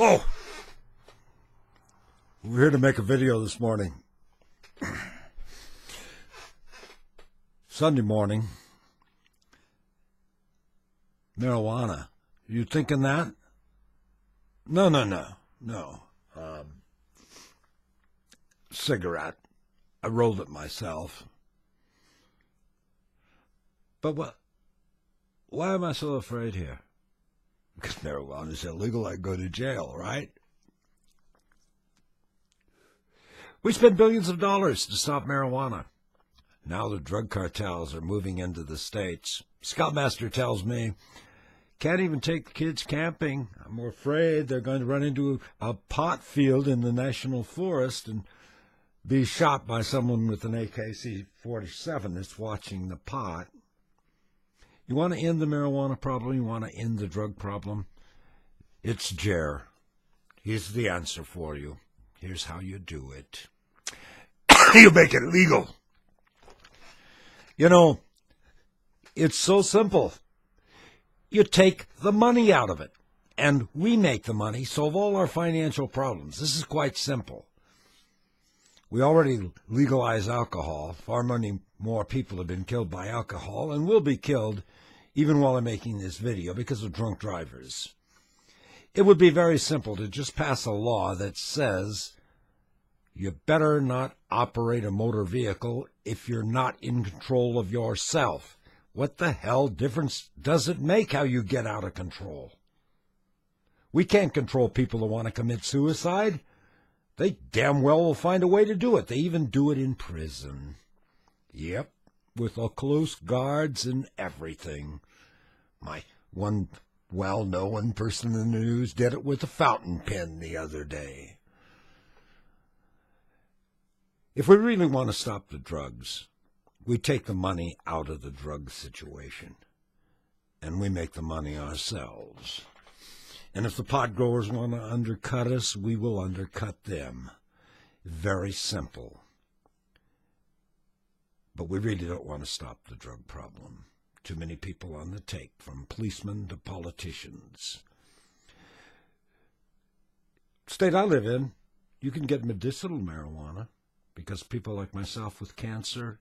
Oh, we're here to make a video this morning. Sunday morning. Marijuana. You thinking that? No. Cigarette. I rolled it myself. But what? Why am I so afraid here? Because marijuana is illegal, I go to jail, right? We spend billions of dollars to stop marijuana. Now the drug cartels are moving into the states. Scoutmaster tells me, can't even take the kids camping. I'm afraid they're going to run into a pot field in the national forest and be shot by someone with an AK-47 that's watching the pot. You want to end the marijuana problem? You want to end the drug problem? It's Jer. He's the answer for you. Here's how you do it. You make it legal. You know, it's so simple. You take the money out of it, and we make the money, solve all our financial problems. This is quite simple. We already legalize alcohol. Far many more people have been killed by alcohol and will be killed even while I'm making this video because of drunk drivers. It would be very simple to just pass a law that says you better not operate a motor vehicle if you're not in control of yourself. What the hell difference does it make how you get out of control? We can't control people who want to commit suicide. They damn well will find a way to do it. They even do it in prison. Yep, with a close guards and everything. My one well-known person in the news did it with a fountain pen the other day. If we really want to stop the drugs, we take the money out of the drug situation, and we make the money ourselves. And if the pot growers want to undercut us, we will undercut them. Very simple. But we really don't want to stop the drug problem. Too many people on the take, from policemen to politicians. State I live in, you can get medicinal marijuana because people like myself with cancer,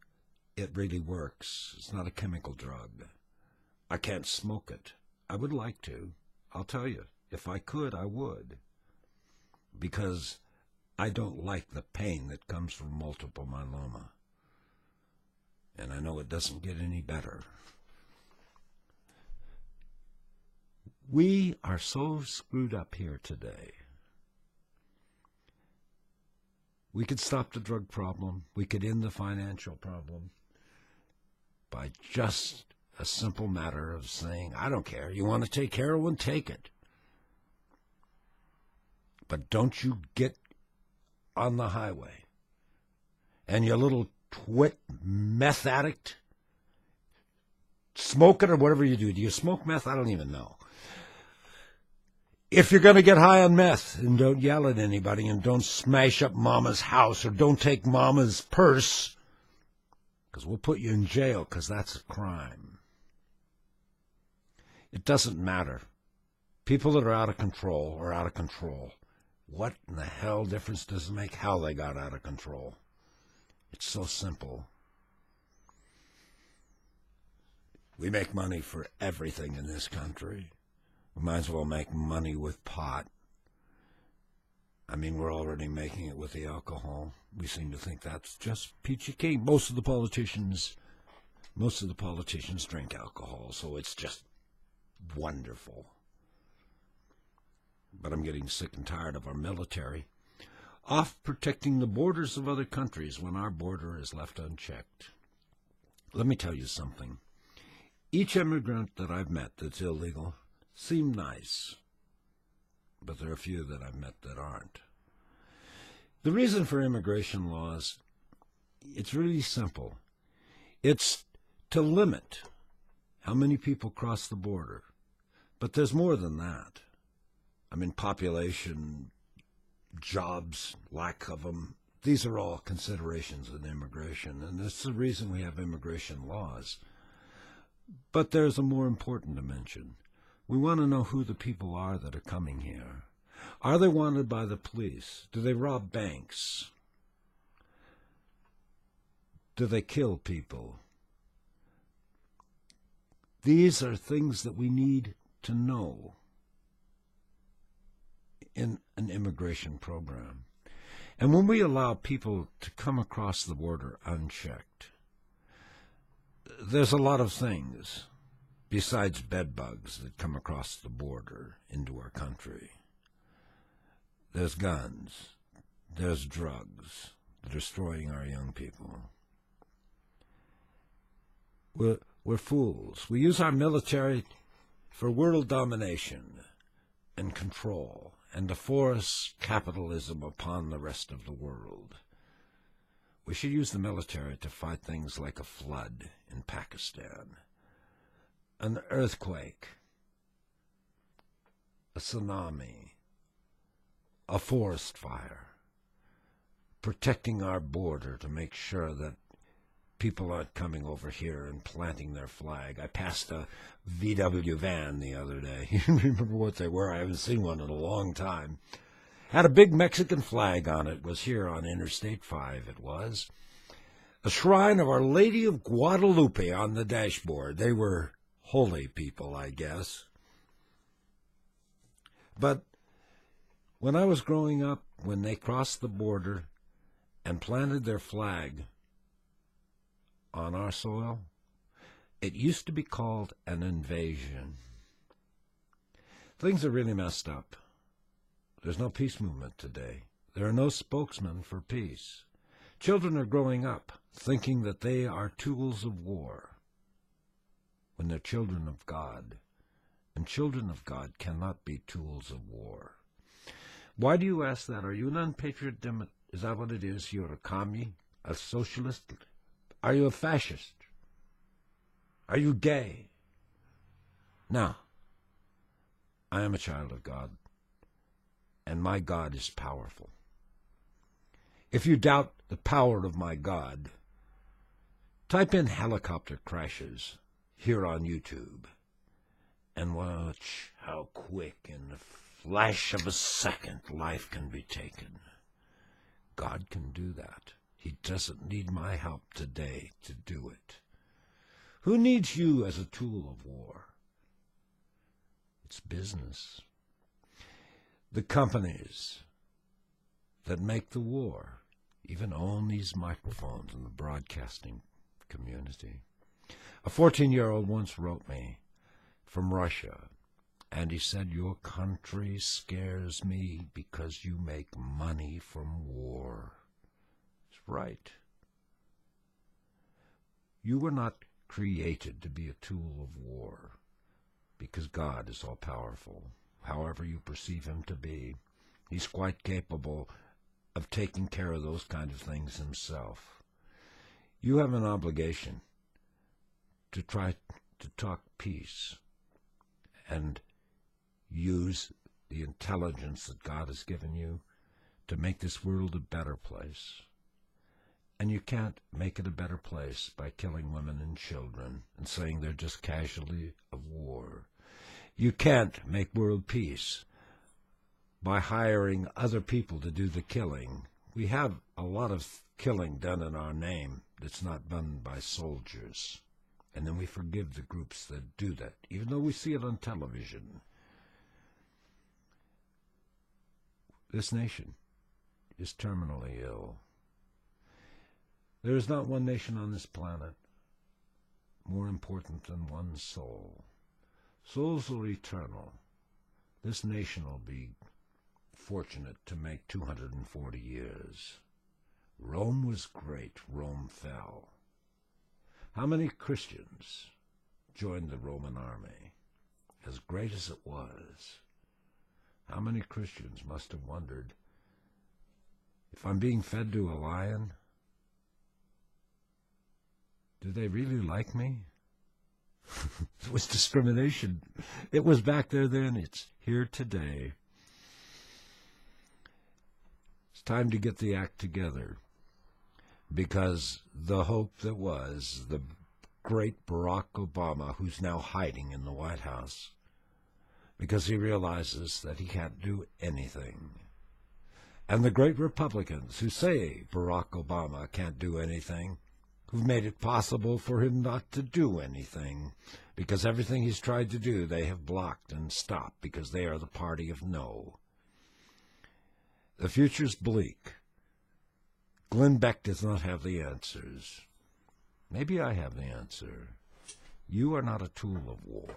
it really works. It's not a chemical drug. I can't smoke it. I would like to. I'll tell you, if I could, I would. Because I don't like the pain that comes from multiple myeloma. And I know it doesn't get any better. We are so screwed up here today. We could stop the drug problem. We could end the financial problem by just a simple matter of saying, I don't care. You want to take heroin? Take it. But don't you get on the highway and your little twit meth addict, smoke it or whatever you do. Do you smoke meth? I don't even know. If you're going to get high on meth, and don't yell at anybody, and don't smash up mama's house, or don't take mama's purse, because we'll put you in jail, because that's a crime. It doesn't matter. People that are out of control are out of control. What in the hell difference does it make how they got out of control? It's so simple. We make money for everything in this country. We might as well make money with pot. I mean, we're already making it with the alcohol. We seem to think that's just peachy keen. Most of the politicians drink alcohol, so it's just wonderful. But I'm getting sick and tired of our military off protecting the borders of other countries when our border is left unchecked. Let me tell you something. Each immigrant that I've met that's illegal seem nice, but there are a few that I've met that aren't. The reason for immigration laws, it's really simple. It's to limit how many people cross the border. But there's more than that. I mean, population, jobs, lack of them, these are all considerations in immigration, and that's the reason we have immigration laws. But there's a more important dimension. We want to know who the people are that are coming here. Are they wanted by the police? Do they rob banks? Do they kill people? These are things that we need to know in an immigration program. And when we allow people to come across the border unchecked, there's a lot of things besides bed bugs that come across the border into our country. There's guns. There's drugs that are destroying our young people. We're fools. We use our military for world domination and control and to force capitalism upon the rest of the world. We should use the military to fight things like a flood in Pakistan, an earthquake, a tsunami, a forest fire, protecting our border to make sure that people aren't coming over here and planting their flag. I passed a VW van the other day. You remember what they were? I haven't seen one in a long time. Had a big Mexican flag on it. Was here on Interstate 5, it was. A shrine of Our Lady of Guadalupe on the dashboard. They were holy people, I guess. But when I was growing up, when they crossed the border and planted their flag on our soil, it used to be called an invasion. Things are really messed up. There's no peace movement today. There are no spokesmen for peace. Children are growing up thinking that they are tools of war when they're children of God. And children of God cannot be tools of war. Why do you ask that? Are you an unpatriot? Is that what it is? You're a commie? A socialist? Are you a fascist? Are you gay? No. I am a child of God, and my God is powerful. If you doubt the power of my God, type in helicopter crashes here on YouTube and watch how quick, in the flash of a second, life can be taken. God can do that. He doesn't need my help today to do it. Who needs you as a tool of war? It's business. The companies that make the war even own these microphones in the broadcasting community. A 14-year-old once wrote me from Russia, and he said, "Your country scares me because you make money from war." It's right. You were not created to be a tool of war because God is all-powerful. However you perceive him to be, he's quite capable of taking care of those kind of things himself. You have an obligation to try to talk peace and use the intelligence that God has given you to make this world a better place. And you can't make it a better place by killing women and children and saying they're just casualty of war. You can't make world peace by hiring other people to do the killing. We have a lot of killing done in our name that's not done by soldiers. And then we forgive the groups that do that, even though we see it on television. This nation is terminally ill. There is not one nation on this planet more important than one soul. Souls are eternal. This nation will be fortunate to make 240 years. Rome was great. Rome fell. How many Christians joined the Roman army? As great as it was, how many Christians must have wondered, if I'm being fed to a lion, do they really like me? It was discrimination. It was back there then. It's here today. It's time to get the act together, because the hope that was the great Barack Obama, who's now hiding in the White House, because he realizes that he can't do anything. And the great Republicans who say Barack Obama can't do anything, who've made it possible for him not to do anything, because everything he's tried to do they have blocked and stopped because they are the party of no. The future's bleak. Glenn Beck does not have the answers. Maybe I have the answer. You are not a tool of war.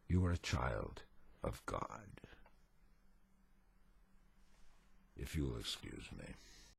You are a child of God. If you will excuse me.